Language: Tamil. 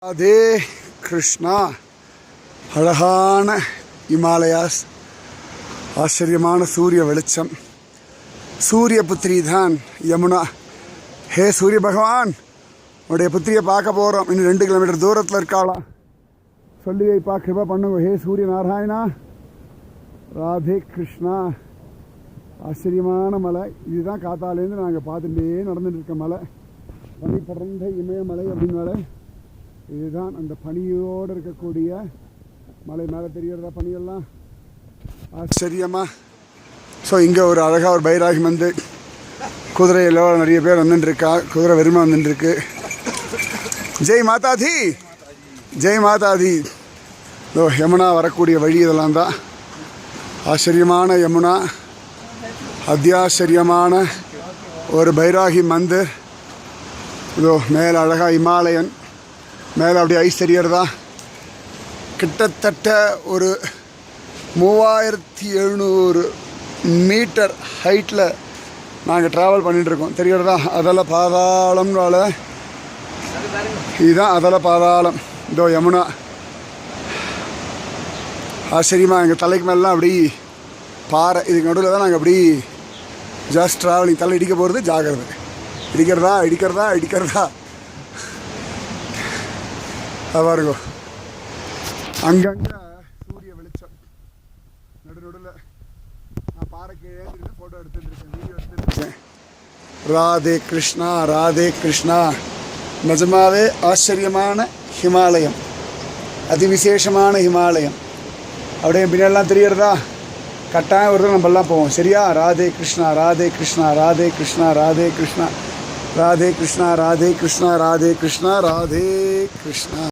அதே கிருஷ்ணா. அழகான இமாலயாஸ், ஆச்சரியமான சூரிய வெளிச்சம். சூரிய புத்திரி தான் யமுனா. ஹே சூரிய பகவான், உடைய புத்திரியை பார்க்க போகிறோம். இன்னும் 2 கிலோமீட்டர் தூரத்தில் இருக்காளாம். சொல்லி வைப்பா, கிருபா பண்ணுங்க. ஹே சூரிய நாராயணா. ராதே கிருஷ்ணா. ஆச்சரியமான மலை. இதுதான் காத்தாலேருந்து நாங்கள் பார்த்துட்டே நடந்துட்டு இருக்க மலை. பனி படர்ந்த இமயமலை அப்படின்னு மலை. இதுதான் அந்த பனியோடு இருக்கக்கூடிய மலை. மேலே தெரிகிறதா பனியெல்லாம் ஆச்சரியமா. ஸோ இங்கே ஒரு அழகாக ஒரு பைராகி வந்து குதிரையில் நிறைய பேர் வந்துட்டுருக்கா. குதிரை வெறுமை வந்துட்டுருக்கு. ஜெய் மாதாதி, ஜெய் மாதாதி. இதோ யமுனா வரக்கூடிய வழி இதெல்லாம் தான். ஆச்சரியமான யமுனா, அத்தியாச்சரியமான ஒரு பைராகி மந்திர். இதோ மேலே அழகாக இமாலயன், மேலே அப்படியே ஐஸ் தெரியறதா. கிட்டத்தட்ட ஒரு 3700 மீட்டர் ஹைட்டில் நாங்கள் ட்ராவல் பண்ணிகிட்ருக்கோம். தெரியறதா? அதெல்லாம் பாதாளம்னால இதுதான் அதெல்லாம் பாதாளம். இதோ யமுனா. ஆச்சரியமாக எங்கள் தலைக்கு மேலாம் அப்படி பாறை. இதுக்கு நடுவில் தான் நாங்கள் அப்படி ஜஸ்ட் ட்ராவலிங். தலை இடிக்க போகிறது, ஜாகிரதை. இடிக்கிறதா இடிக்கிறதா இடிக்கிறதா. அதான் இருக்கும். அங்கங்கே சூரிய வெளிச்சம். நடுநடுவில் நான் பாறைக்கு எழுந்திருந்து ஃபோட்டோ எடுத்துட்டுருக்கேன், வீடியோ எடுத்துட்டுருக்கேன். ராதே கிருஷ்ணா, ராதே கிருஷ்ணா. நிஜமாவே ஆச்சரியமான ஹிமாலயம், அதிவிசேஷமான ஹிமாலயம். அப்படியே பின்னெல்லாம் தெரியறதா? கட்டாயம் ஒரு நம்மெல்லாம் போவோம். சரியா? ராதே கிருஷ்ணா, ராதே கிருஷ்ணா, ராதே கிருஷ்ணா, ராதே கிருஷ்ணா, ராதே கிருஷ்ணா, ராதே கிருஷ்ணா, ராதே கிருஷ்ணா, ராதே கிருஷ்ணா.